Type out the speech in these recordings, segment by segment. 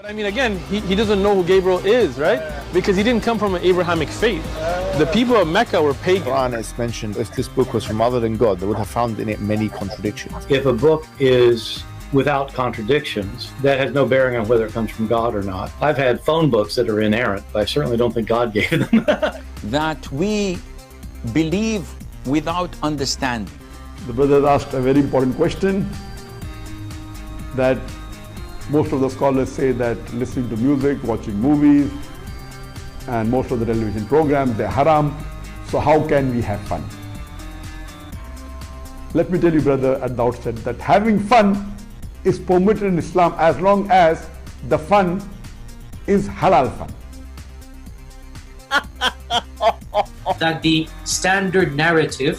I mean, again, he doesn't know who Gabriel is, right? Because he didn't come from an Abrahamic faith. The people of Mecca were pagan. Quran is mentioned, if this book was from other than God, they would have found in it many contradictions. If a book is without contradictions, that has no bearing on whether it comes from God or not. I've had phone books that are inerrant, but I certainly don't think God gave them. That we believe without understanding. The brother asked a very important question, that most of the scholars say that listening to music, watching movies, and most of the television programs, they're haram. So how can we have fun? Let me tell you, brother, at the outset, that having fun is permitted in Islam as long as the fun is halal fun. That the standard narrative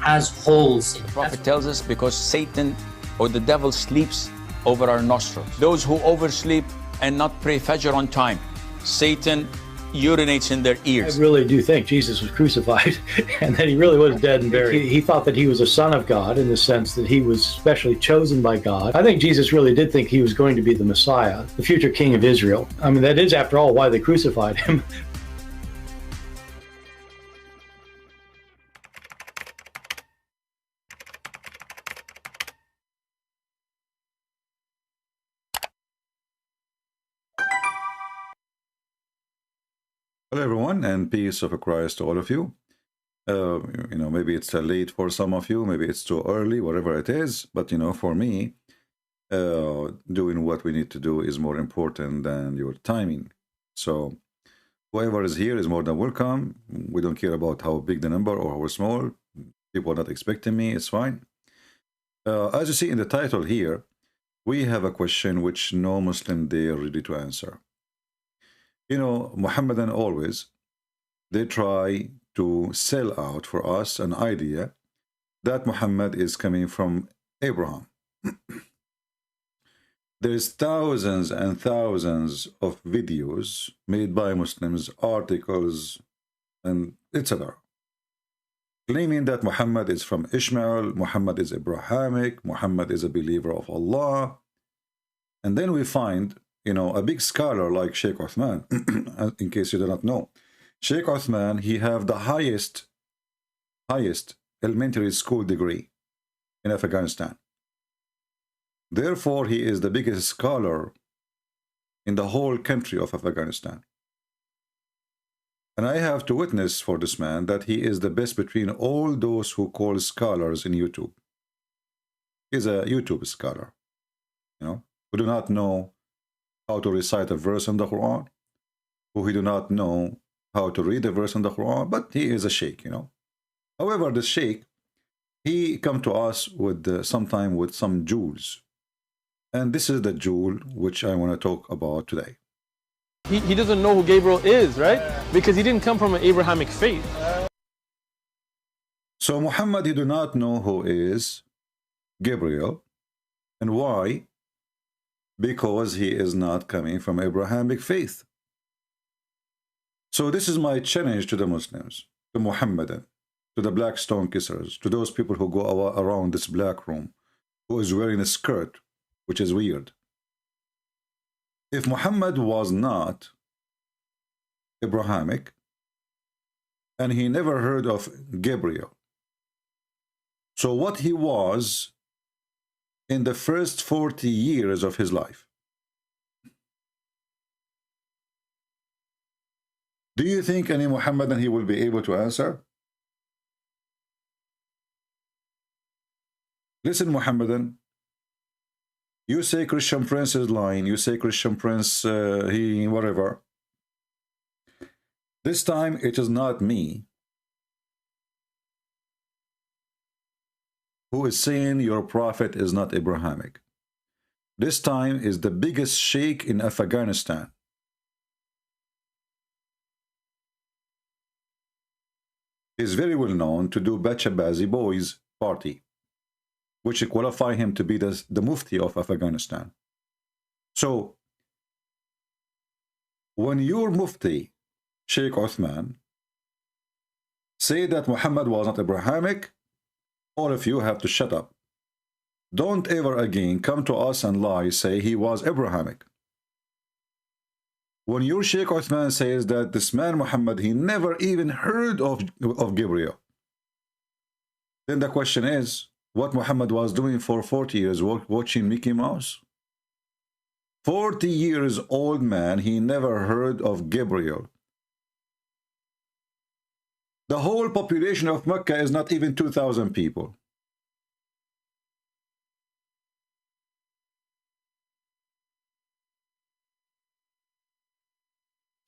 has holes in it. The Prophet tells us because Satan or the devil sleeps over our nostrils. Those who oversleep and not pray Fajr on time, Satan urinates in their ears. I really do think Jesus was crucified and that he really was dead and buried. He thought that he was a son of God in the sense that he was specially chosen by God. I think Jesus really did think he was going to be the Messiah, the future king of Israel. I mean, that is, after all, why they crucified him. Hello, everyone, and peace of Christ to all of you. Maybe it's late for some of you, maybe it's too early, whatever it is. But, for me, doing what we need to do is more important than your timing. So whoever is here is more than welcome. We don't care about how big the number or how small. People are not expecting me, it's fine. As you see in the title here, we have a question which no Muslim dare ready to answer. Muhammadan always, they try to sell out for us an idea that Muhammad is coming from Abraham. There's thousands and thousands of videos made by Muslims, articles, and etc., claiming that Muhammad is from Ishmael, Muhammad is Abrahamic, Muhammad is a believer of Allah. And then we find a big scholar like Sheikh Uthman, in case you do not know. Sheikh Uthman, he have the highest elementary school degree in Afghanistan. Therefore, he is the biggest scholar in the whole country of Afghanistan. And I have to witness for this man that he is the best between all those who call scholars in YouTube. He's a YouTube scholar, who do not know how to recite a verse in the Quran, who do not know how to read a verse in the Quran, but he is a sheikh, However, the sheikh, he come to us with sometime with some jewels. And this is the jewel which I want to talk about today. He doesn't know who Gabriel is, right? Because he didn't come from an Abrahamic faith. So Muhammad, he do not know who is Gabriel. And why? Because he is not coming from Abrahamic faith. So this is my challenge to the Muslims, to Muhammadan, to the black stone kissers, to those people who go around this black room, who is wearing a skirt, which is weird. If Muhammad was not Abrahamic, and he never heard of Gabriel, so what he was in the first 40 years of his life, do you think any Muhammadan he will be able to answer? Listen, Muhammadan, you say Christian Prince is lying, you say Christian Prince, he whatever. This time it is not me who is saying your prophet is not Abrahamic. This time is the biggest sheikh in Afghanistan. He's very well known to do Bachabazi boys party, which qualify him to be the mufti of Afghanistan. So, when your mufti, Sheikh Uthman, say that Muhammad was not Abrahamic, all of you have to shut up. Don't ever again come to us and lie, say he was Abrahamic. When your Sheikh Uthman says that this man Muhammad, he never even heard of Gabriel, then the question is, what Muhammad was doing for 40 years, watching Mickey Mouse? 40 years old man, he never heard of Gabriel. The whole population of Mecca is not even 2,000 people.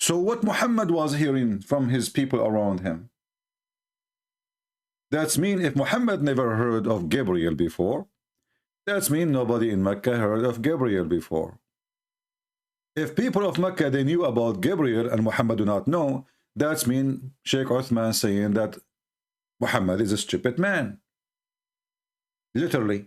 So what Muhammad was hearing from his people around him? That's mean if Muhammad never heard of Gabriel before, that's mean nobody in Mecca heard of Gabriel before. If people of Mecca, they knew about Gabriel and Muhammad do not know, that's mean Sheikh Uthman saying that Muhammad is a stupid man. Literally.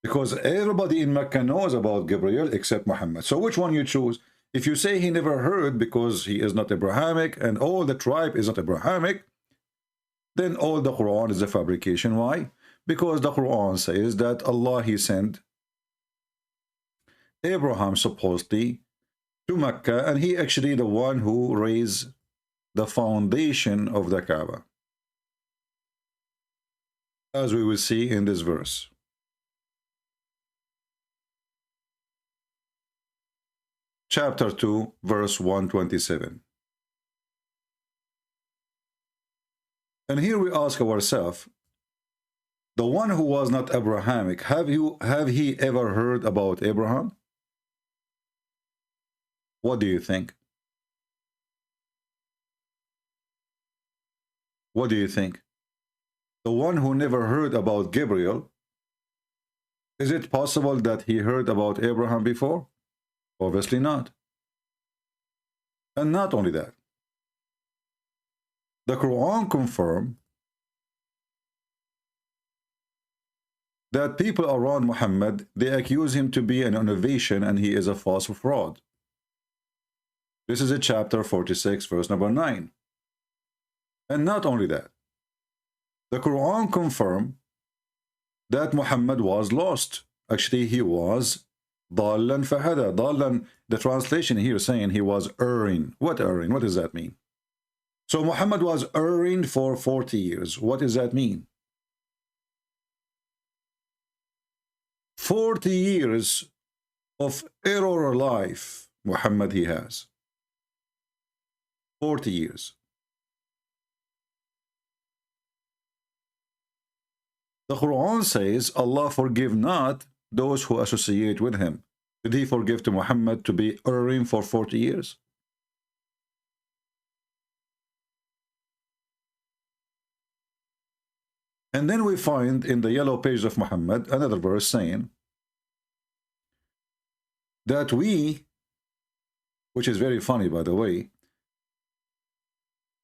Because everybody in Mecca knows about Gabriel except Muhammad. So which one you choose? If you say he never heard because he is not Abrahamic and all the tribe is not Abrahamic, then all the Quran is a fabrication. Why? Because the Quran says that Allah, he sent Abraham supposedly to Mecca, and he actually the one who raised the foundation of the Kaaba, as we will see in this verse. Chapter 2, verse 127. And here we ask ourselves, the one who was not Abrahamic, have he ever heard about Abraham? What do you think? What do you think? The one who never heard about Gabriel, is it possible that he heard about Abraham before? Obviously not. And not only that, the Quran confirms that people around Muhammad, they accuse him to be an innovation and he is a false fraud. This is a chapter 46, verse number 9. And not only that, the Quran confirmed that Muhammad was lost. Actually, he was ضَالًا فَهَدَى. ضَالًا, the translation here saying he was erring. What erring? What does that mean? So Muhammad was erring for 40 years. What does that mean? 40 years of error life Muhammad he has. 40 years. The Quran says, Allah forgive not those who associate with him. Did he forgive to Muhammad to be erring for 40 years? And then we find in the yellow page of Muhammad another verse saying that we, which is very funny by the way,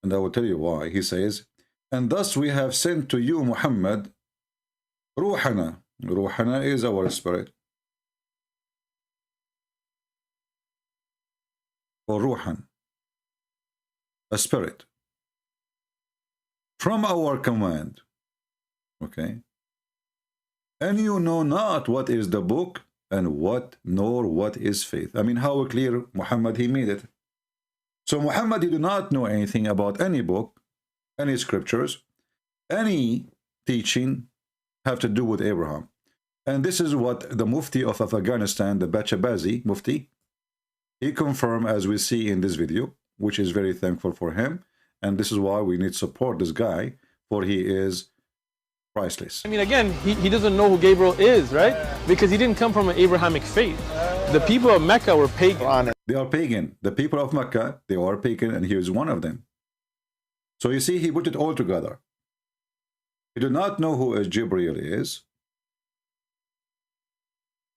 and I will tell you why. He says, and thus we have sent to you Muhammad Ruhana. Ruhana is our spirit. Or Ruhan, a spirit. From our command. Okay. And you know not what is the book and what nor what is faith. I mean, how clear Muhammad he made it. So Muhammad he do not know anything about any book, any scriptures, any teaching have to do with Abraham. And this is what the Mufti of Afghanistan, the Bachabazi Mufti, he confirmed, as we see in this video, which is very thankful for him. And this is why we need to support this guy, for he is priceless. I mean, again, he doesn't know who Gabriel is, right? Because he didn't come from an Abrahamic faith. The people of Mecca were pagan. They are pagan. The people of Mecca, they are pagan, and he is one of them. So you see, he put it all together. He did not know who Gabriel is,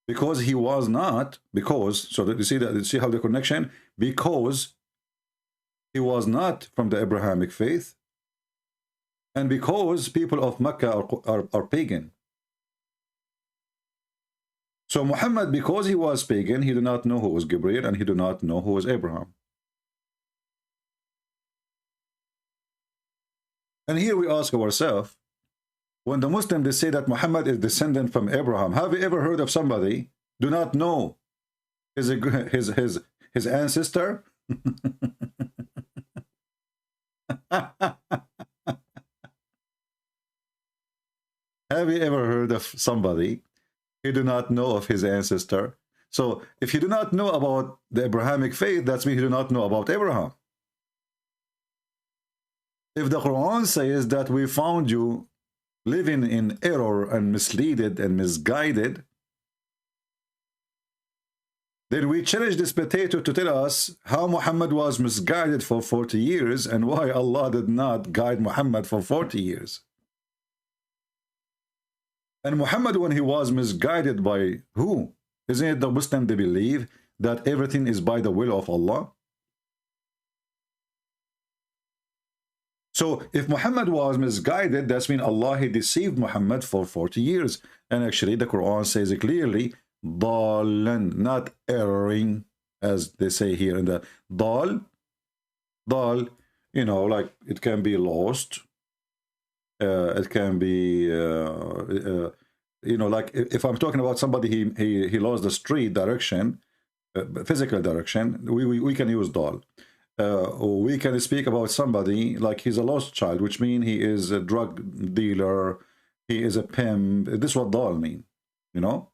because he was not, so that you see how the connection, because he was not from the Abrahamic faith, and because people of Mecca are pagan. So Muhammad, because he was pagan, he did not know who was Gabriel, and he did not know who was Abraham. And here we ask ourselves, when the Muslims they say that Muhammad is descendant from Abraham, have you ever heard of somebody do not know his ancestor Have you ever heard of somebody who do not know of his ancestor? So if you do not know about the Abrahamic faith, that means you do not know about Abraham. If the Quran says that we found you living in error and misleaded and misguided, then we challenge this potato to tell us how Muhammad was misguided for 40 years and why Allah did not guide Muhammad for 40 years. And Muhammad, when he was misguided by who? Isn't it the Muslim they believe that everything is by the will of Allah? So if Muhammad was misguided, that's mean Allah he deceived Muhammad for 40 years. And actually the Quran says it clearly, ضَالًا, not erring, as they say here in the dal, you know, like it can be lost. It can be, you know, like if I'm talking about somebody, he lost the street direction, physical direction, we can use dal. Or we can speak about somebody like he's a lost child, which means he is a drug dealer, he is a pimp. This is what dal mean, you know?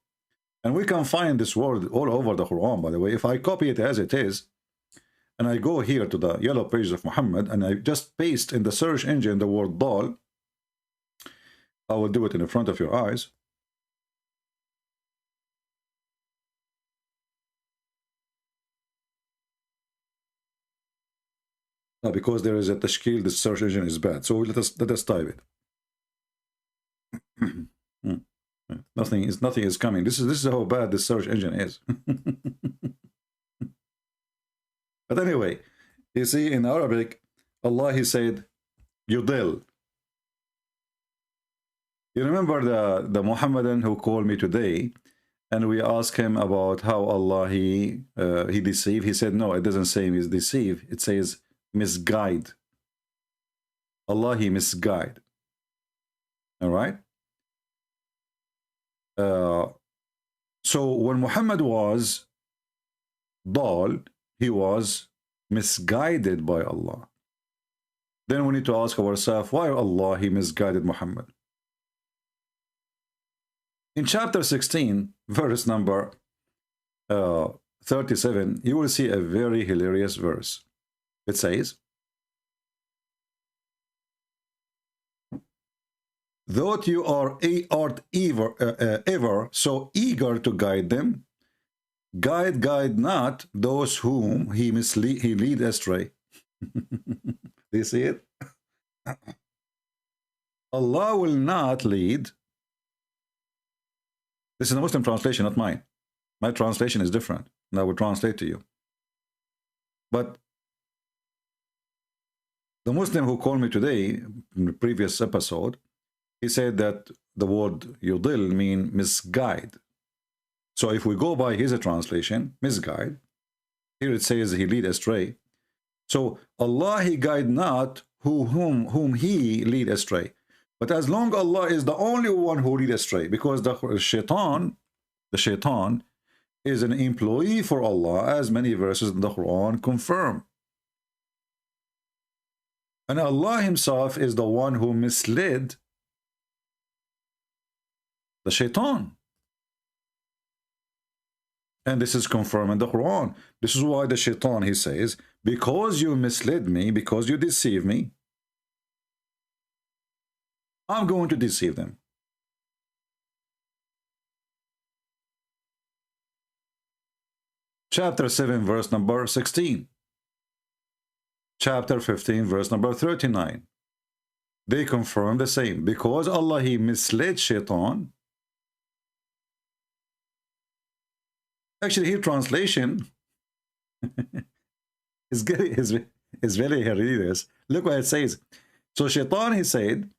And we can find this word all over the Quran, by the way. If I copy it as it is, and I go here to the yellow pages of Muhammad, and I just paste in the search engine the word dal, I will do it in the front of your eyes. Now, because there is a tashkil, the search engine is bad. So let us type it. Nothing is coming. This is how bad the search engine is. But anyway, you see in Arabic, Allah he said, Yudil. You remember the Muhammadan who called me today, and we asked him about how Allah he deceived. He said, no, it doesn't say he's deceived. It says misguide. Allah he misguide. All right. So when Muhammad was dal, he was misguided by Allah. Then we need to ask ourselves, why Allah he misguided Muhammad? In chapter 16, verse number 37, you will see a very hilarious verse. It says, though you are ever so eager to guide them, guide not those whom he lead astray. Do you see it? Allah will not lead. This is a Muslim translation, not mine. My translation is different, and I will translate to you. But the Muslim who called me today in the previous episode, he said that the word yudil mean misguide. So if we go by his translation, misguide, here it says he lead astray. So Allah he guide not whom he lead astray. But as long Allah is the only one who lead astray, because the shaitan is an employee for Allah, as many verses in the Quran confirm. And Allah himself is the one who misled the shaitan. And this is confirmed in the Quran. This is why the shaitan, he says, because you misled me, because you deceived me, I'm going to deceive them. Chapter 7, verse number 16. Chapter 15, verse number 39. They confirm the same. Because Allah, he misled shaitan. Actually, here translation is very hilarious. Look what it says. So shaitan, he said,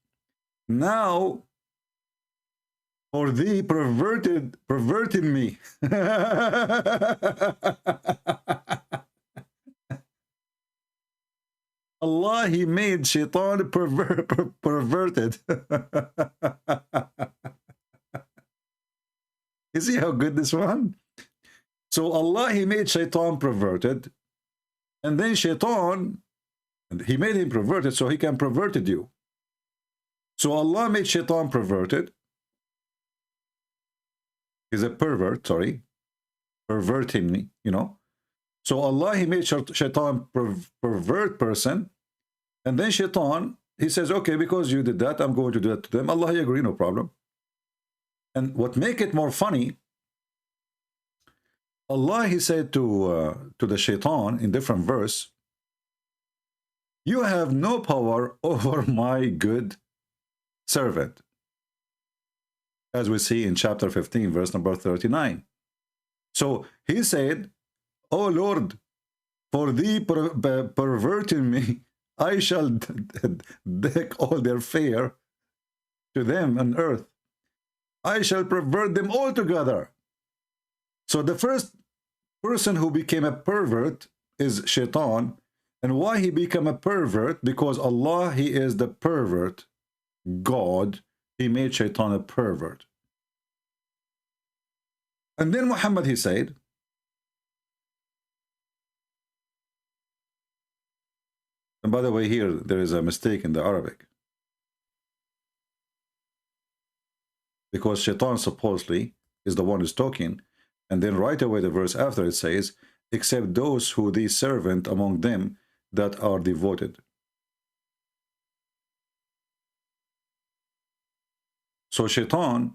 now for thee perverted me. Allah, he made shaitan perverted. You see how good this one? So Allah, he made shaitan perverted. And then Shaitan, he made him perverted so he can perverted you. So Allah made Shaitan perverted. He's a pervert, sorry. Perverting me, you know. So Allah, he made Shaitan pervert person. And then Shaitan, he says, okay, because you did that, I'm going to do that to them. Allah, I agree, no problem. And what make it more funny, Allah, he said to the Shaitan in different verse, you have no power over my good servant. As we see in chapter 15, verse number 39. So he said, oh Lord, for thee perverting me, I shall deck all their fear to them on earth. I shall pervert them all together. So the first person who became a pervert is Shaitan. And why he became a pervert? Because Allah, he is the pervert. God, he made Shaitan a pervert. And then Muhammad, he said, and by the way, here there is a mistake in the Arabic. Because Shaitan supposedly is the one who's talking. And then right away the verse after it says, except those who thee servant among them that are devoted. So Shaitan,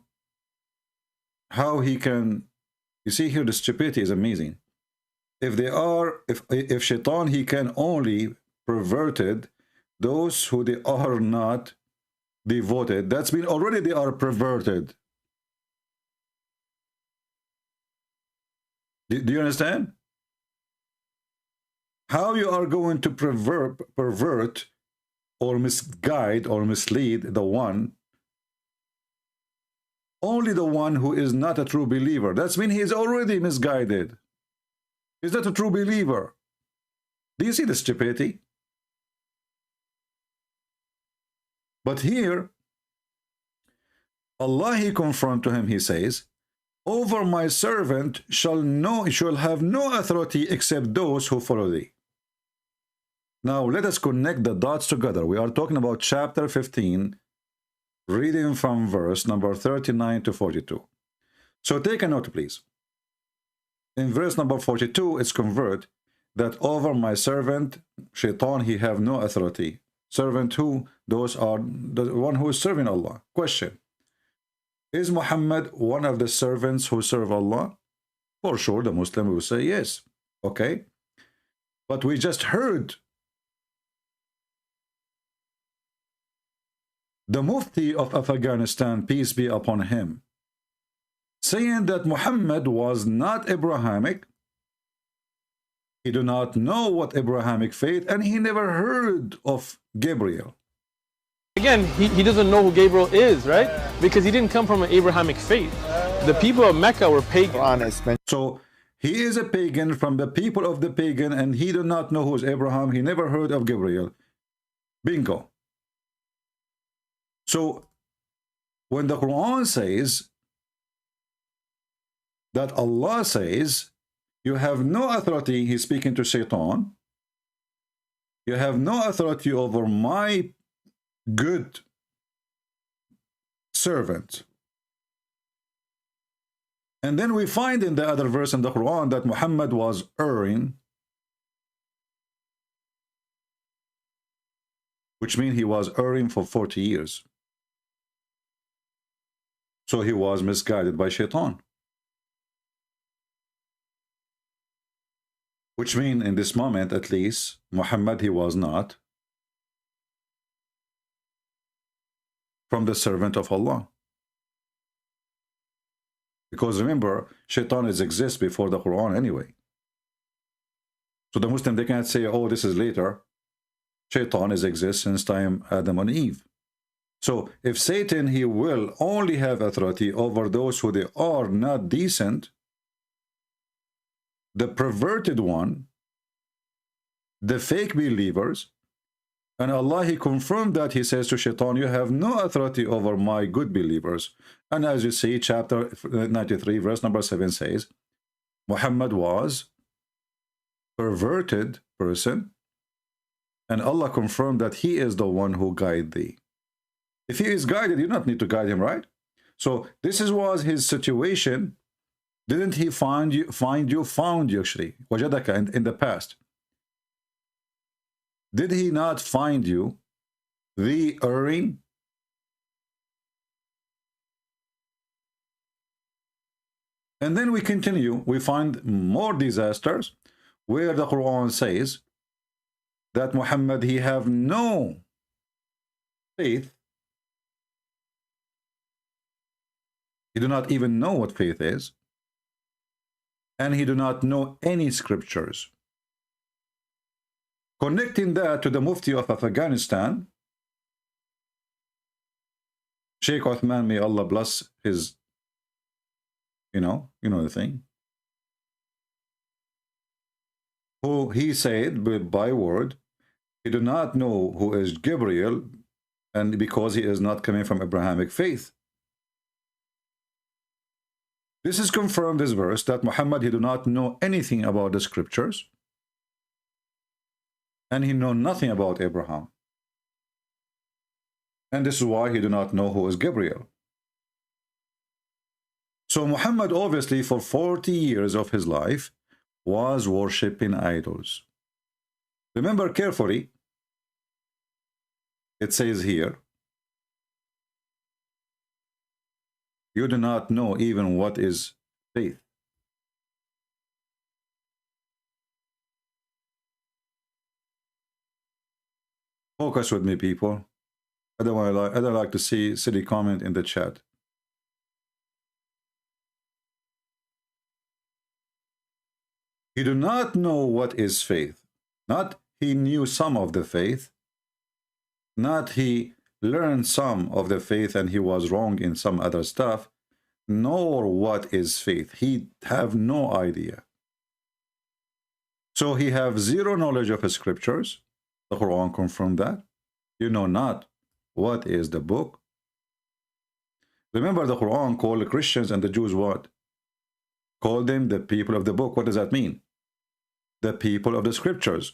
how he can, you see here the stupidity is amazing. If they are, if Shaitan, he can only perverted those who they are not devoted, that's mean already they are perverted. Do you understand? How you are going to pervert or misguide or mislead the one, only the one who is not a true believer. That's mean he is already misguided. He's not a true believer. Do you see the stupidity? But here, Allah, he confront to him, he says, over my servant shall have no authority except those who follow thee. Now let us connect the dots together. We are talking about chapter 15, reading from verse number 39 to 42. So take a note, please. In verse number 42, it's convert that over my servant, Shaitan, he have no authority. Servant who? Those are the one who is serving Allah. Question. Is Muhammad one of the servants who serve Allah? For sure, the Muslim will say yes. Okay. But we just heard the Mufti of Afghanistan, peace be upon him, saying that Muhammad was not Abrahamic. He do not know what Abrahamic faith, and he never heard of Gabriel. Again, he doesn't know who Gabriel is, right? Because he didn't come from an Abrahamic faith. The people of Mecca were pagan. So he is a pagan from the people of the pagan, and he do not know who is Abraham. He never heard of Gabriel. Bingo. So when the Quran says that Allah says, you have no authority, he's speaking to Shaitan, you have no authority over my good servant. And then we find in the other verse in the Quran that Muhammad was erring, which means he was erring for 40 years. So he was misguided by Shaitan. Which means in this moment at least, Muhammad, he was not from the servant of Allah. Because remember, Shaitan exists before the Quran anyway. So the Muslim, they can't say, oh, this is later. Shaitan exists since time Adam and Eve. So if Satan, he will only have authority over those who they are not decent, the perverted one, the fake believers, and Allah, he confirmed that. He says to Shaitan, you have no authority over my good believers. And as you see, chapter 93, verse number 7 says, Muhammad was perverted person, and Allah confirmed that He is the one who guides thee. If he is guided, you don't need to guide him, right? So this was his situation. Didn't he found you actually, wajadaka, in the past? Did he not find you the erring? And then we continue, we find more disasters where the Quran says that Muhammad, he have no faith. He do not even know what faith is. And he do not know any scriptures. Connecting that to the Mufti of Afghanistan, Sheikh Uthman, may Allah bless his, you know the thing, who he said by word, he do not know who is Gabriel, and because he is not coming from Abrahamic faith. This is confirmed, this verse, that Muhammad, he do not know anything about the scriptures, and he know nothing about Abraham. And this is why he do not know who is Gabriel. So Muhammad, obviously, for 40 years of his life, was worshipping idols. Remember carefully, it says here, you do not know even what is faith. Focus with me, people. I don't like to see silly comment in the chat. He do not know what is faith. Not he knew some of the faith. Not he learned some of the faith and he was wrong in some other stuff, nor what is faith. He have no idea. So he have zero knowledge of his scriptures. The Quran confirmed that. You know not what is the book. Remember, the Quran called the Christians and the Jews what? Called them the people of the book. What does that mean? The people of the scriptures.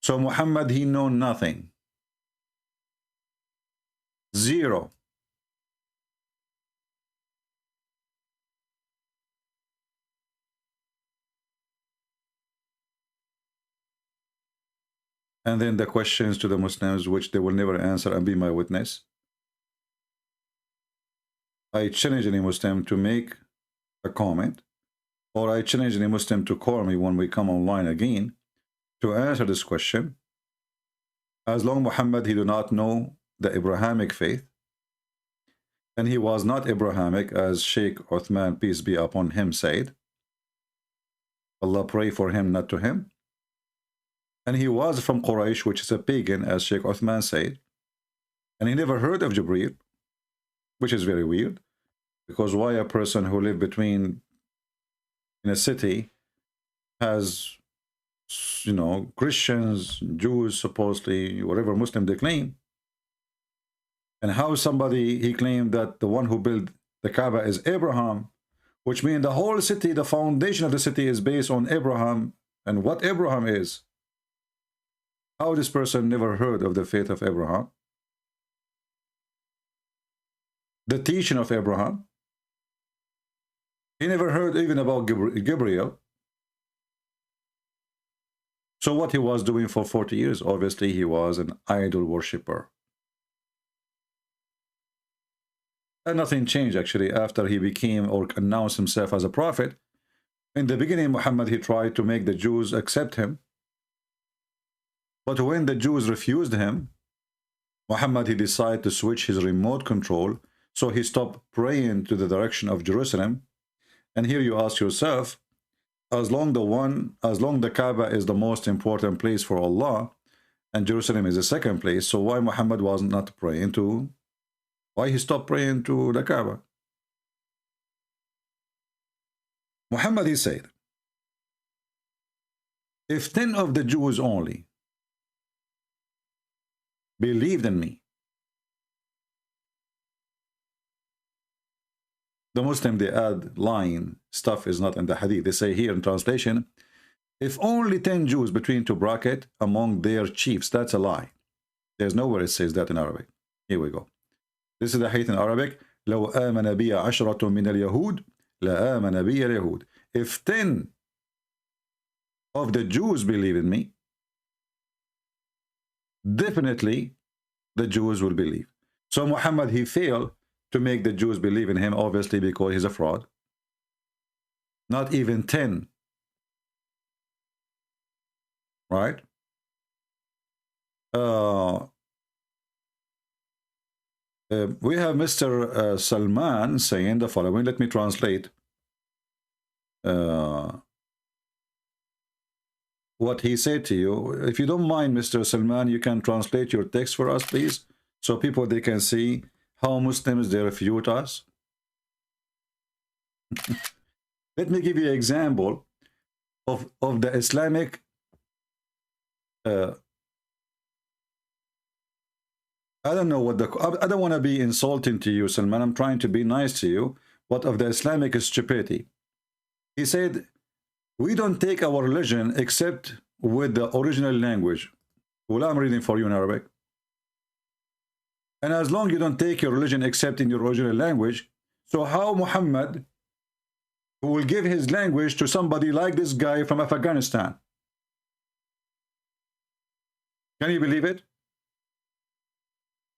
So Muhammad, he know nothing. Zero. And then the questions to the Muslims, which they will never answer and be my witness. I challenge any Muslim to make a comment, or I challenge any Muslim to call me when we come online again to answer this question. As long Muhammad, he do not know the Abrahamic faith, and he was not Abrahamic, as Sheikh Uthman, peace be upon him, said. Allah pray for him, not to him. And he was from Quraysh, which is a pagan, as Sheikh Uthman said. And he never heard of Jibreel, which is very weird. Because why a person who lived in a city has, Christians, Jews, supposedly, whatever Muslim they claim. And how somebody, he claimed that the one who built the Kaaba is Abraham, which means the whole city, the foundation of the city is based on Abraham and what Abraham is. How this person never heard of the faith of Abraham, the teaching of Abraham. He never heard even about Gabriel. So what he was doing for 40 years, obviously he was an idol worshipper. And nothing changed actually after he became or announced himself as a prophet. In the beginning, Muhammad, he tried to make the Jews accept him. But when the Jews refused him, Muhammad, he decided to switch his remote control. So he stopped praying to the direction of Jerusalem. And here you ask yourself, as long the Kaaba is the most important place for Allah, and Jerusalem is the second place, so why Muhammad was not praying to, why he stopped praying to the Kaaba? Muhammad, he said, if 10 of the Jews only believed in me, the Muslim, they add lying stuff is not in the hadith. They say here in translation, If only 10 Jews between two bracket among their chiefs, that's a lie. There's nowhere it says that in Arabic. Here we go. This is the hadith in Arabic. لو آمن بي عشرة من اليهود لآمن بي اليهود. If 10 of the Jews believe in me, definitely the Jews will believe. So Muhammad, he failed to make the Jews believe in him, obviously because he's a fraud. Not even 10. Right? We have Mr. Salman saying the following. Let me translate what he said to you. If you don't mind, Mr. Salman, you can translate your text for us, please, so people, they can see how Muslims, they refute us. Let me give you an example of the Islamic I don't know what I don't want to be insulting to you, Salman. I'm trying to be nice to you. But of the Islamic stupidity, he said, we don't take our religion except with the original language. Well, I'm reading for you in Arabic. And as long as you don't take your religion except in your original language, so how Muhammad, who will give his language to somebody like this guy from Afghanistan? Can you believe it?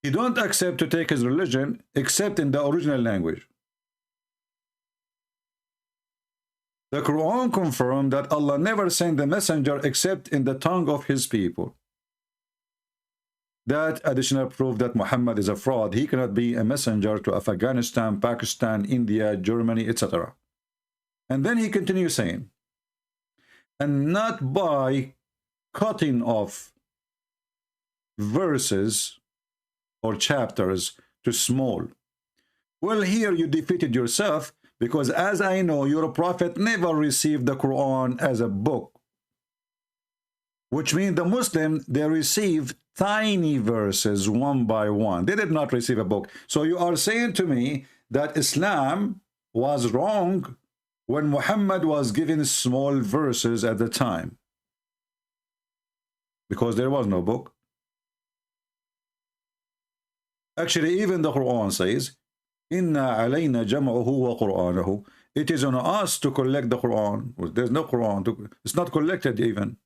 He don't accept to take his religion except in the original language. The Quran confirmed that Allah never sent the messenger except in the tongue of his people. That additional proof that Muhammad is a fraud. He cannot be a messenger to Afghanistan, Pakistan, India, Germany, etc. And then he continues saying, and not by cutting off verses or chapters to small. Well, here you defeated yourself, because as I know, your prophet never received the Quran as a book, which means the Muslim, they receive tiny verses one by one. They did not receive a book. So you are saying to me that Islam was wrong when Muhammad was given small verses at the time, because there was no book. Actually, even the Quran says, Inna alayna jam'uhu wa Qur'anahu. It is on us to collect the Quran. There's no Quran. It's not collected even.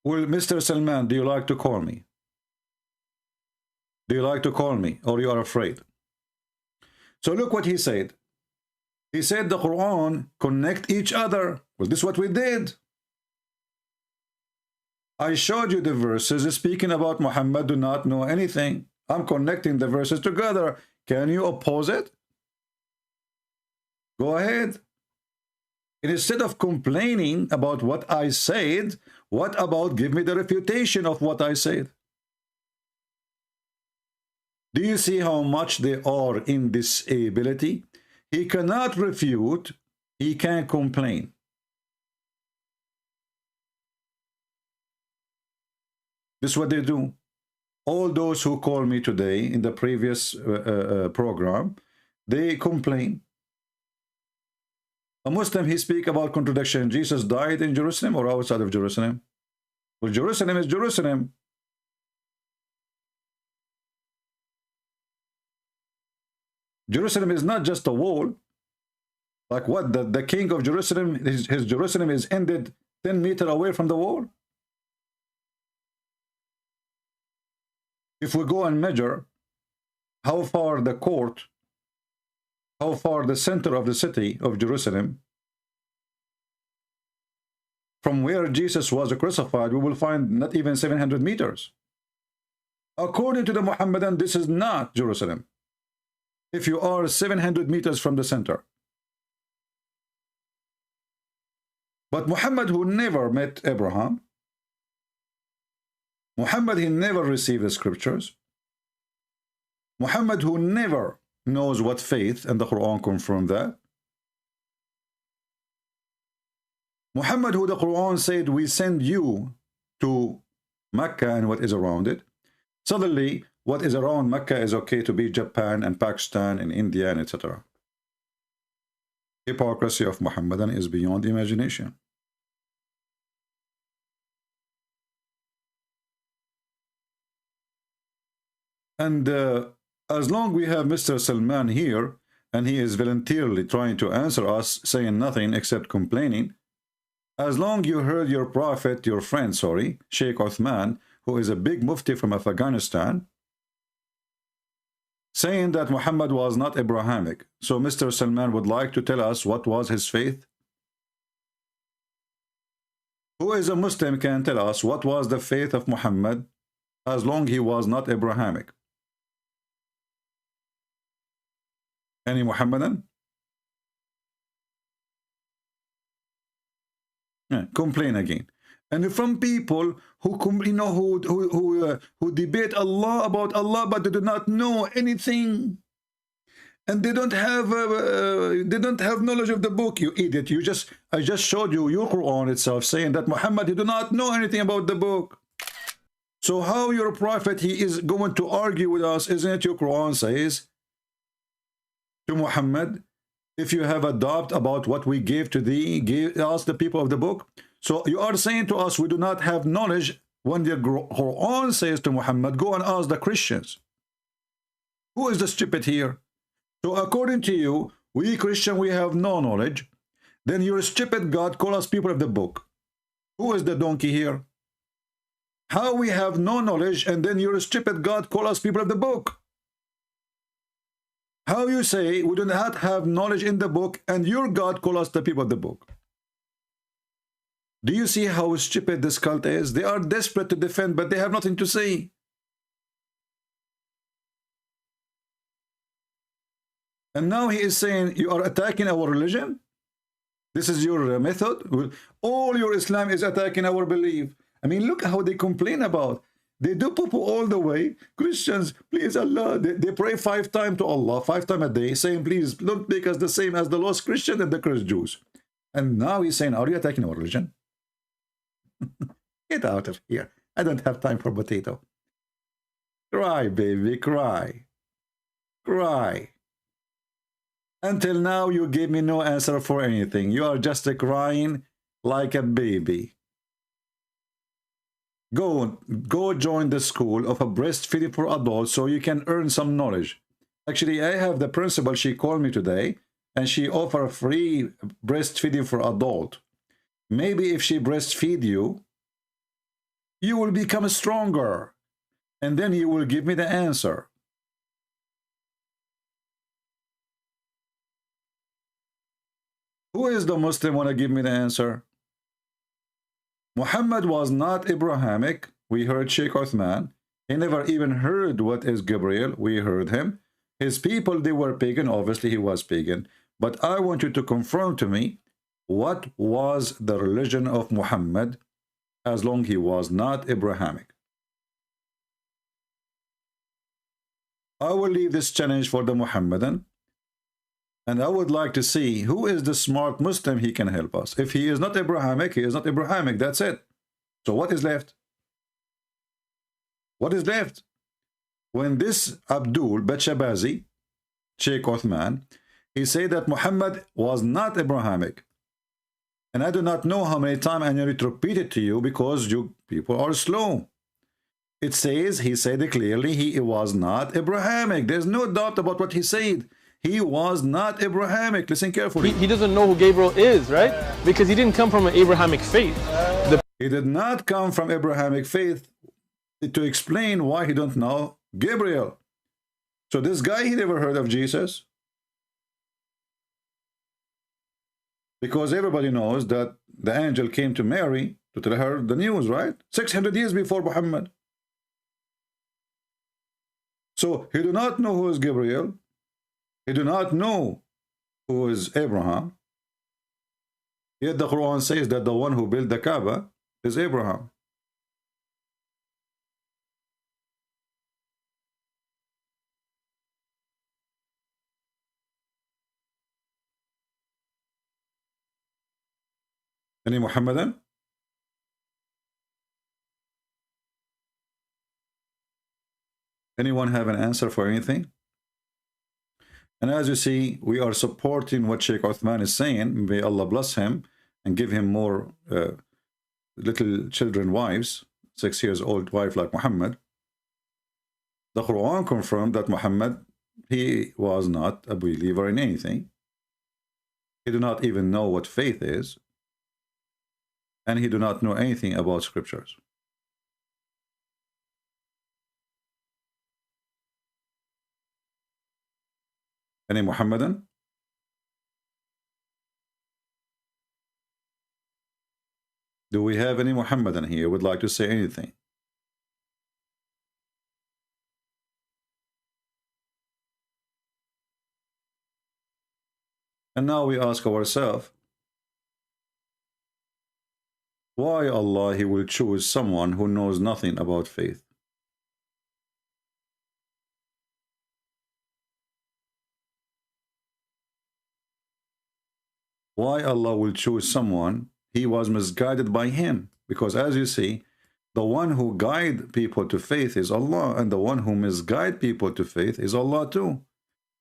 Well, Mr. Salman, do you like to call me? Do you like to call me, or you are afraid? So look what he said. He said the Quran connect each other. Well, this is what we did. I showed you the verses speaking about Muhammad do not know anything. I'm connecting the verses together. Can you oppose it? Go ahead. And instead of complaining about what I said, what about give me the refutation of what I said? Do you see how much they are in disability? He cannot refute, he can't complain. This is what they do. All those who call me today in the previous program, they complain. A Muslim, he speak about contradiction. Jesus died in Jerusalem or outside of Jerusalem? Well, Jerusalem is Jerusalem. Jerusalem is not just a wall. Like what? The king of Jerusalem, his Jerusalem is ended 10 meters away from the wall. If we go and measure how far the court, how far the center of the city of Jerusalem, from where Jesus was crucified, we will find not even 700 meters. According to the Muhammadan, this is not Jerusalem. If you are 700 meters from the center. But Muhammad, who never met Abraham, Muhammad, he never received the scriptures. Muhammad, who never knows what faith, and the Quran confirmed that. Muhammad, who the Quran said, we send you to Mecca and what is around it. Suddenly, what is around Mecca is okay to be Japan and Pakistan and India and etc. Hypocrisy of Muhammadan is beyond imagination. And as long we have Mr. Salman here, and he is voluntarily trying to answer us, saying nothing except complaining, as long you heard your prophet, your friend, sorry, Sheikh Uthman, who is a big mufti from Afghanistan, saying that Muhammad was not Abrahamic. So Mr. Salman would like to tell us what was his faith. Who is a Muslim can tell us what was the faith of Muhammad as long he was not Abrahamic. Any Muhammadan? Yeah, complain again. And from people who who debate Allah about Allah, but they do not know anything, and they don't have knowledge of the book. You idiot! I just showed you your Quran itself saying that Muhammad, he do not know anything about the book. So how your prophet, he is going to argue with us? Isn't it your Quran says to Muhammad, if you have a doubt about what we gave to thee, ask the people of the book. So you are saying to us we do not have knowledge when the Quran says to Muhammad, go and ask the Christians. Who is the stupid here? So according to you, we Christian, we have no knowledge. Then your stupid God call us people of the book. Who is the donkey here? How we have no knowledge and then your stupid God call us people of the book? How you say we do not have knowledge in the book and your God call us the people of the book? Do you see how stupid this cult is? They are desperate to defend, but they have nothing to say. And now he is saying you are attacking our religion? This is your method? All your Islam is attacking our belief. I mean, look how they complain about. They do poo-poo all the way. Christians, please Allah. They pray 5 times to Allah, 5 times a day, saying, please don't make us the same as the lost Christian and the cursed Jews. And now he's saying, are you attacking our religion? Get out of here. I don't have time for potato. Cry, baby, cry. Cry. Until now, you gave me no answer for anything. You are just crying like a baby. Go join the school of a breastfeeding for adults so you can earn some knowledge. Actually, I have the principal. She called me today and she offered free breastfeeding for adult. Maybe if she breastfeed you, you will become stronger. And then you will give me the answer. Who is the Muslim want to give me the answer? Muhammad was not Abrahamic. We heard Sheikh Uthman. He never even heard what is Gabriel. We heard him. His people, they were pagan. Obviously, he was pagan. But I want you to confirm to me, what was the religion of Muhammad as long he was not Abrahamic? I will leave this challenge for the Muhammadan. And I would like to see who is the smart Muslim he can help us. If he is not Abrahamic, he is not Abrahamic. That's it. So what is left? What is left? When this Abdul Batshabazi, Sheikh Uthman, he said that Muhammad was not Abrahamic. And I do not know how many times I need to repeat it to you because you people are slow. It says, he said it clearly, he was not Abrahamic. There's no doubt about what he said. He was not Abrahamic. Listen carefully. He doesn't know who Gabriel is, right? Because he didn't come from an Abrahamic faith. He did not come from Abrahamic faith to explain why he don't know Gabriel. So this guy, he never heard of Jesus. Because everybody knows that the angel came to Mary to tell her the news, right? 600 years before Muhammad. So he do not know who is Gabriel. He do not know who is Abraham. Yet the Quran says that the one who built the Kaaba is Abraham. Any Muhammadan? Anyone have an answer for anything? And as you see, we are supporting what Sheikh Uthman is saying. May Allah bless him and give him more little children wives, 6 years old wife like Muhammad. The Quran confirmed that Muhammad, he was not a believer in anything. He do not even know what faith is. And he do not know anything about scriptures. Any Muhammadan? Do we have any Muhammadan here who would like to say anything? And now we ask ourselves, why Allah he will choose someone who knows nothing about faith? Why Allah will choose someone? He was misguided by him, because as you see, the one who guide people to faith is Allah, and the one who misguide people to faith is Allah too.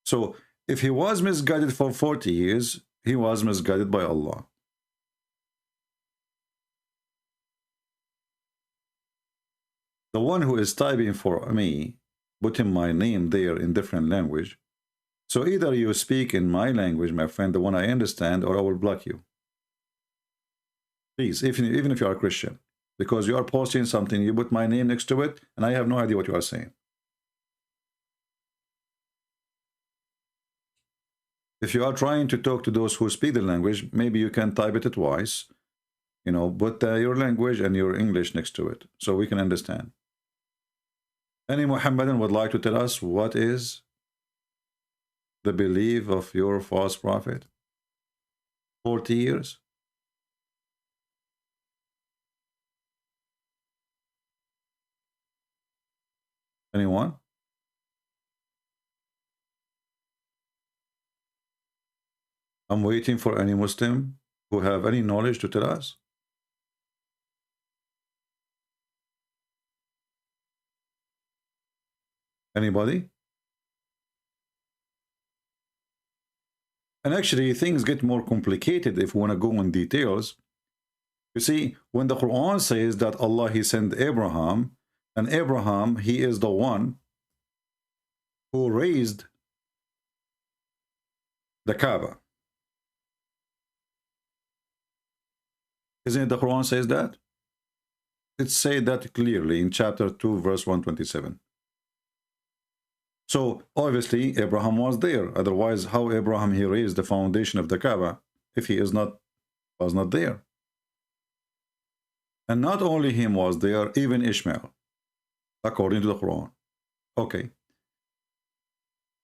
So if he was misguided for 40 years, he was misguided by Allah. The one who is typing for me, putting my name there in different language. So either you speak in my language, my friend, the one I understand, or I will block you. Please, even if you are a Christian, because you are posting something, you put my name next to it, and I have no idea what you are saying. If you are trying to talk to those who speak the language, maybe you can type it twice, you know, put your language and your English next to it, so we can understand. Any Muhammadan would like to tell us what is the belief of your false prophet? 40 years? Anyone? I'm waiting for any Muslim who have any knowledge to tell us. Anybody? And actually, things get more complicated if we want to go in details. You see, when the Quran says that Allah, he sent Abraham, and Abraham, he is the one who raised the Kaaba. Isn't it the Quran says that? It says that clearly in chapter 2, verse 127. So obviously Abraham was there. Otherwise, how Abraham he raised the foundation of the Kaaba if he was not there? And not only him was there, even Ishmael, according to the Quran. Okay.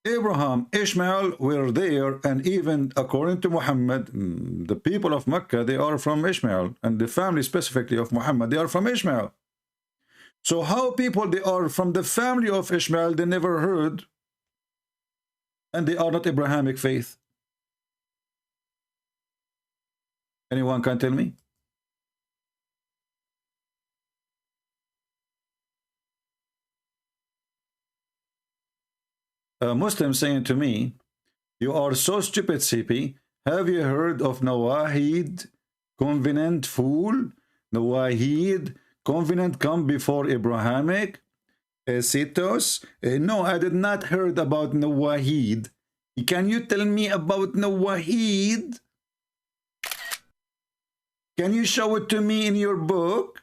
Abraham, Ishmael were there, and even according to Muhammad, the people of Mecca, they are from Ishmael, and the family specifically of Muhammad, they are from Ishmael. So how people they are from the family of Ishmael, they never heard, and they are not Abrahamic faith? Anyone can tell me? A Muslim saying to me, you are so stupid, CP. Have you heard of Nawahid, covenant fool? Nawahid, covenant come before Abrahamic? Citos? No, I did not heard about Nawahid. Can you tell me about Nawahid? Can you show it to me in your book,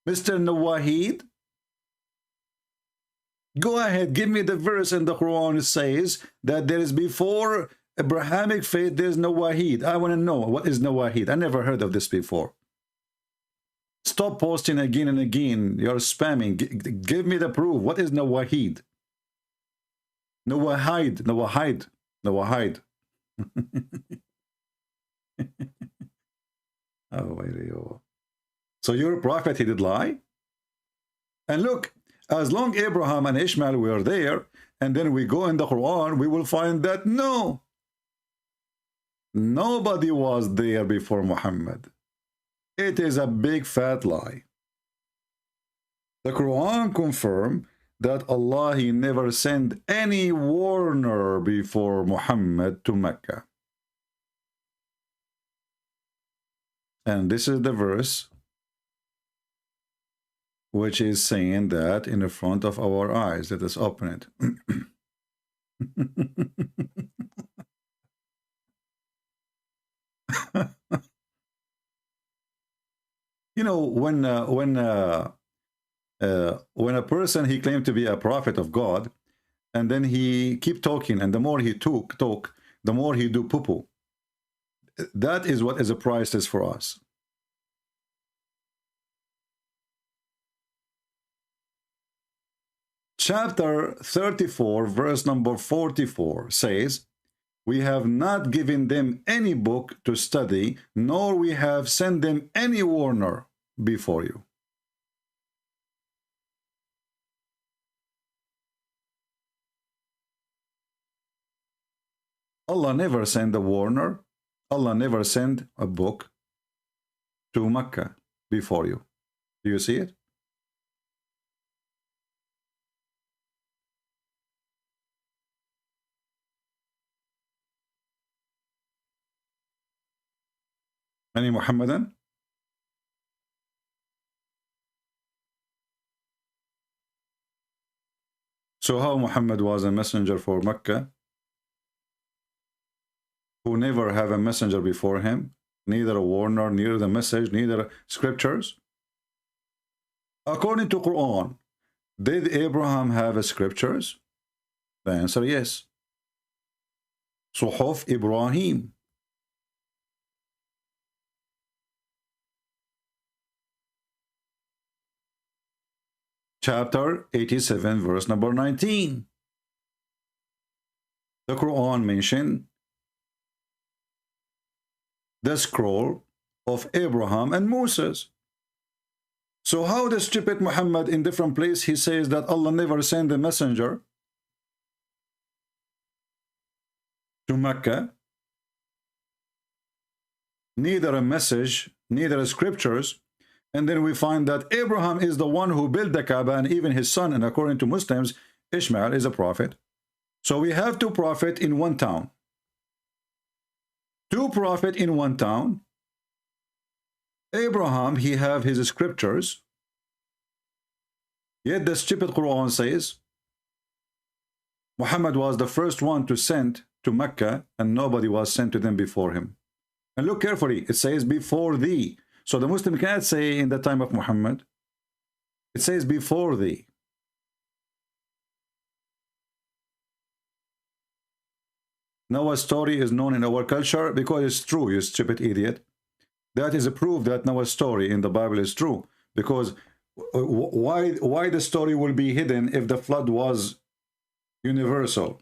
Mr. Nawahid? Go ahead, give me the verse in the Quran. It says that there is before Abrahamic faith, there's Nawahid. I want to know, what is Nawahid? I never heard of this before. Stop posting again and again. You're spamming. Give me the proof. What is Nawahid? Nawahid. Nawahid. Nawahid. Oh, so your prophet, he did lie? And look, as long Abraham and Ishmael were there, and then we go in the Quran, we will find that no, nobody was there before Muhammad. It is a big fat lie. The Quran confirms that Allah, He never sent any warner before Muhammad to Mecca. And this is the verse which is saying that in the front of our eyes. Let us open it. You know, when a person, he claimed to be a prophet of God, and then he keep talking, and the more he talk, the more he do poo-poo. That is what is a priceless for us. Chapter 34, verse number 44 says, "We have not given them any book to study, nor we have sent them any warner before you." Allah never sent a warner. Allah never sent a book to Mecca before you. Do you see it? Any Muhammadan? So how Muhammad was a messenger for Mecca, who never have a messenger before him, neither a warner, neither the message, neither scriptures? According to Quran, did Abraham have scriptures? The answer, yes. Suhuf Ibrahim. Chapter 87, verse number 19. The Quran mentioned the scroll of Abraham and Moses. So how does Djupet Muhammad in different place, he says that Allah never sent a messenger to Mecca, neither a message, neither scriptures, and then we find that Abraham is the one who built the Kaaba, and even his son, and according to Muslims, Ishmael is a prophet. So we have two prophets in one town. Two prophets in one town. Abraham, he have his scriptures. Yet the stupid Quran says Muhammad was the first one to send to Mecca, and nobody was sent to them before him. And look carefully, it says before thee. So the Muslim cannot say in the time of Muhammad. It says before thee. Noah's story is known in our culture because it's true, you stupid idiot. That is a proof that Noah's story in the Bible is true. Because why the story will be hidden if the flood was universal?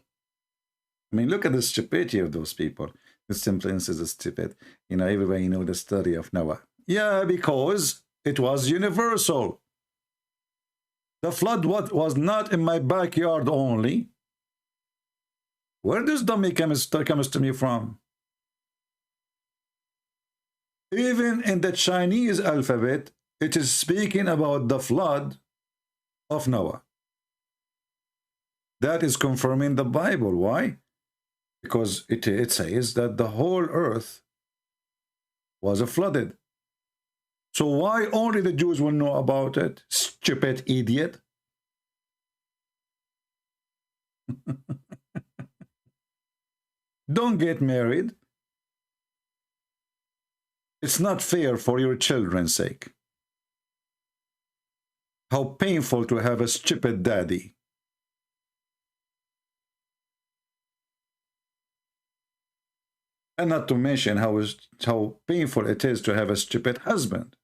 I mean, look at the stupidity of those people. The simplest is stupid. You know, everybody know the story of Noah. Yeah, because it was universal. The flood was not in my backyard only. Where does dummy comes to me from? Even in the Chinese alphabet, it is speaking about the flood of Noah. That is confirming the Bible. Why? Because it says that the whole earth was flooded. So why only the Jews will know about it? Stupid idiot. Don't get married. It's not fair for your children's sake. How painful to have a stupid daddy. And not to mention how painful it is to have a stupid husband.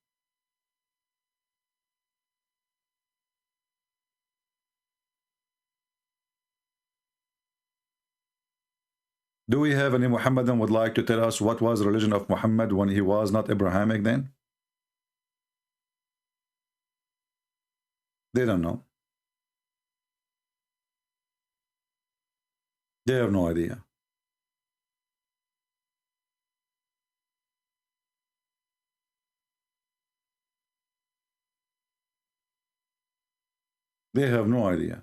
Do we have any Muhammadan would like to tell us what was the religion of Muhammad when he was not Abrahamic then? They don't know. They have no idea. They have no idea.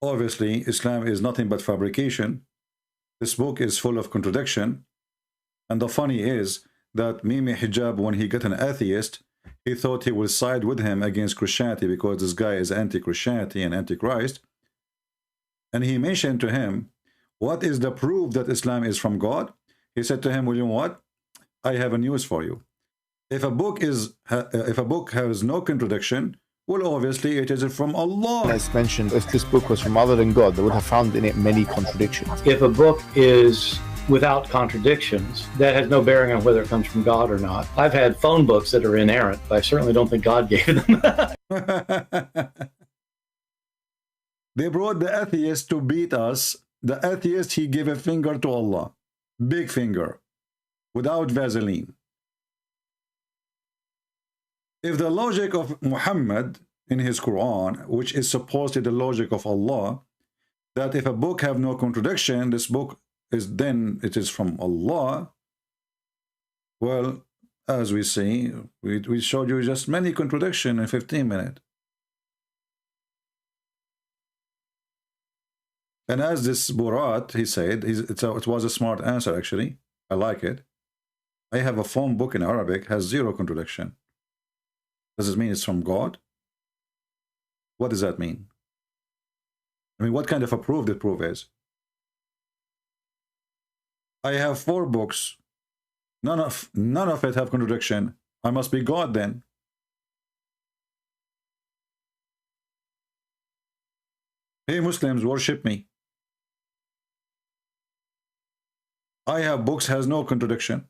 Obviously, Islam is nothing but fabrication. This book is full of contradiction. And the funny is that Mimi Hijab, when he got an atheist, he thought he would side with him against Christianity because this guy is anti-Christianity and anti-Christ. And he mentioned to him, what is the proof that Islam is from God? He said to him, well, you know what? I have a news for you. If a book has no contradiction, well, obviously it is from Allah. As mentioned, if this book was from other than God, they would have found in it many contradictions. If a book is without contradictions, that has no bearing on whether it comes from God or not. I've had phone books that are inerrant, but I certainly don't think God gave them. They brought the atheist to beat us. The atheist, he gave a finger to Allah. Big finger. Without Vaseline. If the logic of Muhammad in his Quran, which is supposedly the logic of Allah, that if a book have no contradiction, this book is then it is from Allah. Well, as we see, we showed you just many contradictions in 15 minutes. And as this Burat, he said, it was a smart answer actually. I like it. I have a phone book in Arabic, has 0 contradiction. Does it mean it's from God? What does that mean? I mean, what kind of a proof the proof is? I have 4 books. None of it have contradiction. I must be God then. Hey Muslims, worship me. I have books has no contradiction.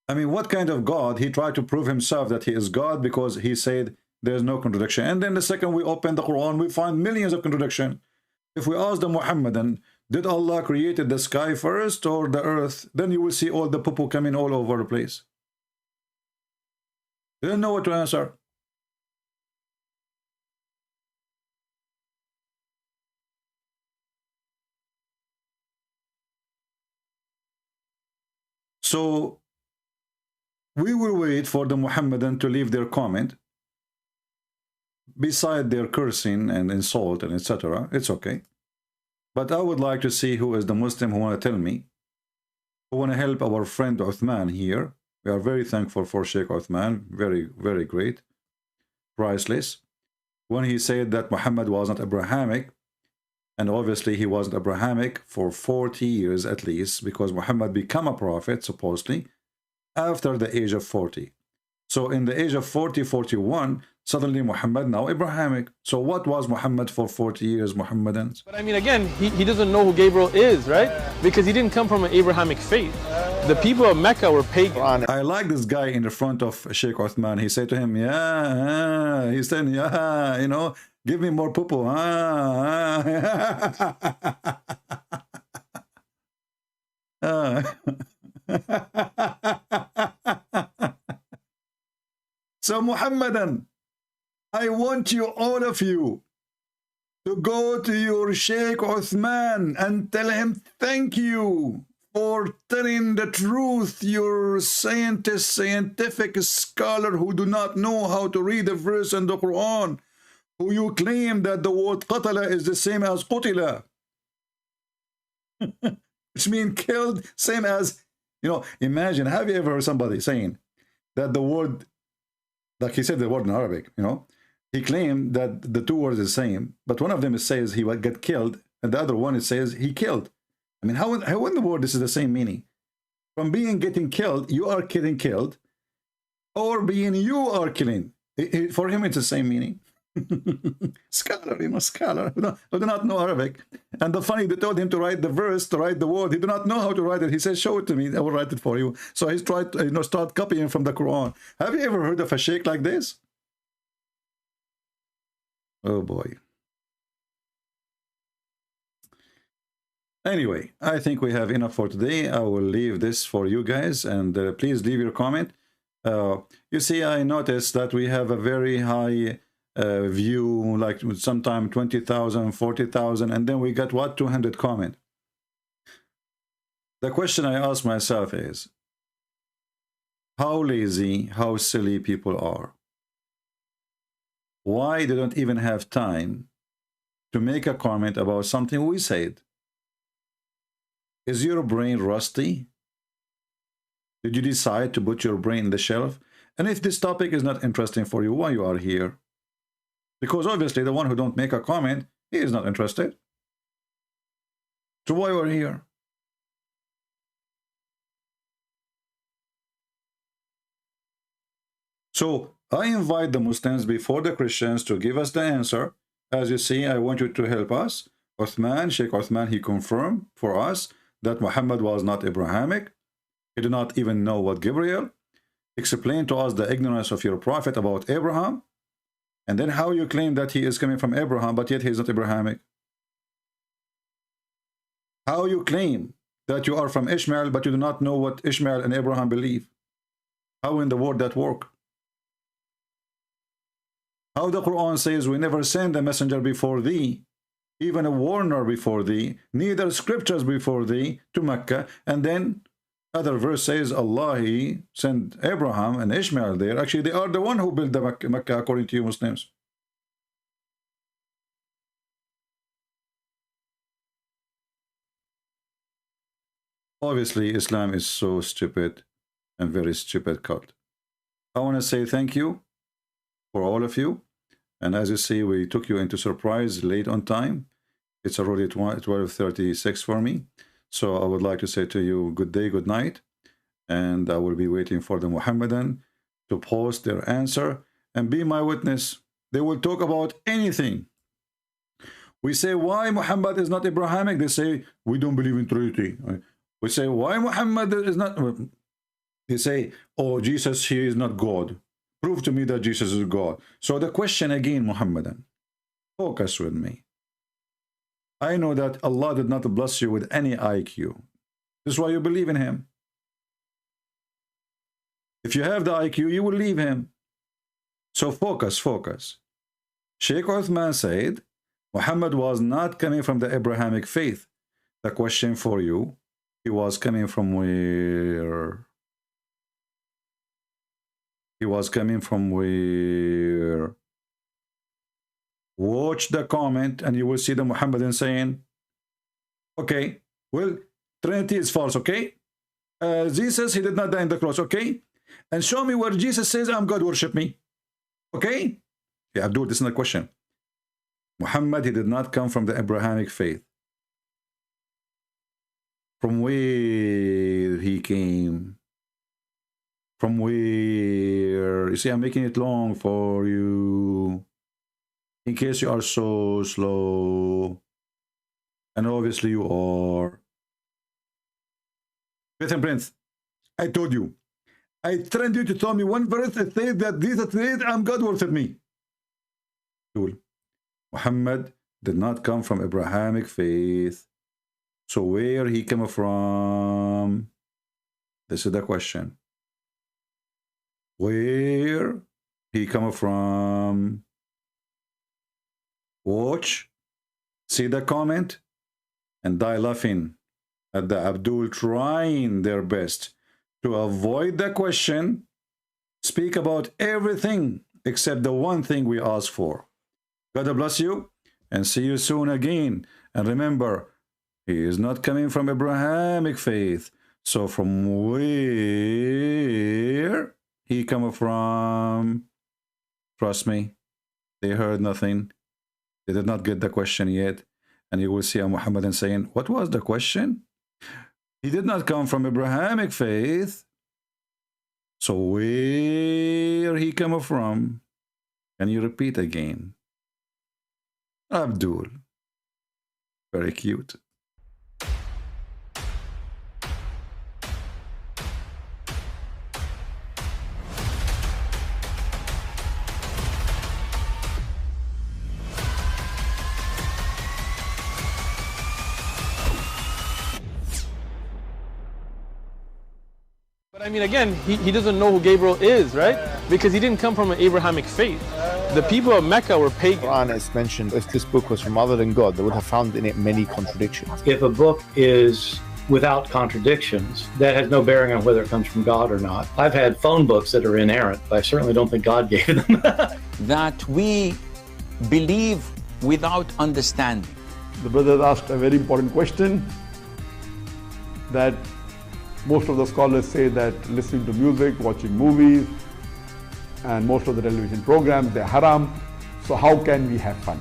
I mean, what kind of God? He tried to prove himself that he is God because he said there's no contradiction. And then the second we open the Quran, we find millions of contradiction. If we ask the Muhammadan, did Allah created the sky first or the earth? Then you will see all the poo-poo coming all over the place. They don't know what to answer. So we will wait for the Muhammadan to leave their comment. Beside their cursing and insult and etc., it's okay. But I would like to see who is the Muslim who want to tell me, who want to help our friend Uthman here. We are very thankful for Sheikh Uthman. Very, very great. Priceless. When he said that Muhammad was not Abrahamic, and obviously he wasn't Abrahamic for 40 years at least, because Muhammad became a prophet, supposedly, after the age of 40. So in the age of 40, 41, suddenly Muhammad now Abrahamic. So what was Muhammad for 40 years, Muhammadans? But I mean, again, he doesn't know who Gabriel is, right? Because he didn't come from an Abrahamic faith. The people of Mecca were pagan. I like this guy in the front of Sheikh Uthman. He said to him, yeah, he said, yeah, you know, give me more poo-poo. So Muhammadan, I want you, all of you, to go to your Sheikh Uthman and tell him thank you for telling the truth. You're scientific scholar who do not know how to read a verse in the Quran, who you claim that the word qatala is the same as qutila. Which means killed, same as, you know, imagine, have you ever heard somebody saying that the word, like he said the word in Arabic, you know, he claimed that the 2 words are the same, but one of them says he would get killed, and the other one it says he killed. I mean, how in the world this is the same meaning? From being getting killed, you are getting killed, or being you are killing. For him, it's the same meaning. Scholar, you know, scholar who do not know Arabic. And the funny, they told him to write the verse, to write the word. He do not know how to write it. He said, show it to me, I will write it for you. So he's tried to, you know, start copying from the Quran. Have you ever heard of a sheikh like this? Oh boy. Anyway, I think we have enough for today. I will leave this for you guys, and please leave your comment. You see, I noticed that we have a very high view, like sometime 20,000, 40,000, and then we got what, 200 comment. The question I ask myself is, how lazy, how silly people are. Why they don't even have time to make a comment about something we said? Is your brain rusty? Did you decide to put your brain in the shelf? And if this topic is not interesting for you, why you are here? Because obviously the one who don't make a comment, he is not interested. So why you are here? So I invite the Muslims before the Christians to give us the answer. As you see, I want you to help us. Uthman, Sheikh Uthman, he confirmed for us that Muhammad was not Abrahamic. He did not even know what Gabriel. Explain to us the ignorance of your prophet about Abraham. And then how you claim that he is coming from Abraham, but yet he is not Abrahamic. How you claim that you are from Ishmael, but you do not know what Ishmael and Abraham believe. How in the world that work? How the Quran says, we never send a messenger before thee, even a warner before thee, neither scriptures before thee to Mecca. And then other verse says, Allah, he sent Abraham and Ishmael there. Actually, they are the one who built the Mecca according to you Muslims. Obviously, Islam is so stupid and very stupid cult. I want to say thank you for all of you. And as you see, we took you into surprise late on time. It's already 12:36 for me. So I would like to say to you, good day, good night. And I will be waiting for the Muhammadan to post their answer and be my witness. They will talk about anything. We say, why Muhammad is not Abrahamic? They say, we don't believe in Trinity. We say, why Muhammad is not... They say, oh, Jesus, he is not God. Prove to me that Jesus is God. So the question again, Muhammadan, focus with me. I know that Allah did not bless you with any IQ. This is why you believe in him. If you have the IQ, you will leave him. So focus, focus. Sheikh Uthman said, Muhammad was not coming from the Abrahamic faith. The question for you, he was coming from where? He was coming from where? Watch the comment and you will see the Muhammadan saying, okay, well, Trinity is false, okay? Jesus, he did not die on the cross, okay? And show me where Jesus says, I'm God, worship me. Okay? Yeah, Abdul, this is not a question. Muhammad, he did not come from the Abrahamic faith. From where he came? From where? You see, I'm making it long for you. In case you are so slow. And obviously you are. Faith and Prince, I told you. I trained you to tell me one verse that says that Jesus said, I'm God, worship me. Muhammad did not come from Abrahamic faith. So where he came from? This is the question. Where he come from? Watch, see the comment, and die laughing at the Abdul trying their best to avoid the question, speak about everything except the one thing we ask for. God bless you and see you soon again. And remember, he is not coming from Abrahamic faith. So from where he come from? Trust me, they heard nothing. They did not get the question yet. And you will see a Muhammadan saying, what was the question? He did not come from Abrahamic faith. So where he come from? Can you repeat again? Abdul. Very cute. I mean, again, he doesn't know who Gabriel is, right? Because he didn't come from an Abrahamic faith. The people of Mecca were pagan. Quran is mentioned, if this book was from other than God, they would have found in it many contradictions. If a book is without contradictions, that has no bearing on whether it comes from God or not. I've had phone books that are inerrant, but I certainly don't think God gave them. That we believe without understanding. The brother asked a very important question, that most of the scholars say that listening to music, watching movies, and most of the television programs, they're haram. So how can we have fun?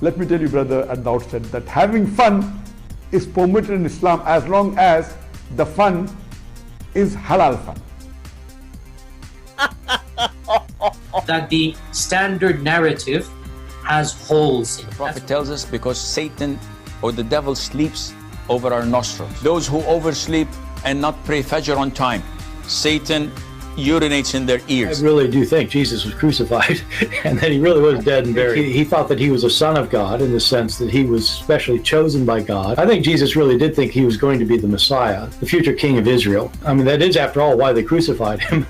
Let me tell you, brother, at the outset that having fun is permitted in Islam as long as the fun is halal fun. That the standard narrative has holes in it. The Prophet tells us because Satan or the devil sleeps over our nostrils. Those who oversleep and not pray Fajr on time, Satan urinates in their ears. I really do think Jesus was crucified and that he really was dead and buried. He thought that he was a son of God in the sense that he was specially chosen by God. I think Jesus really did think he was going to be the Messiah, the future king of Israel. I mean, that is, after all, why they crucified him.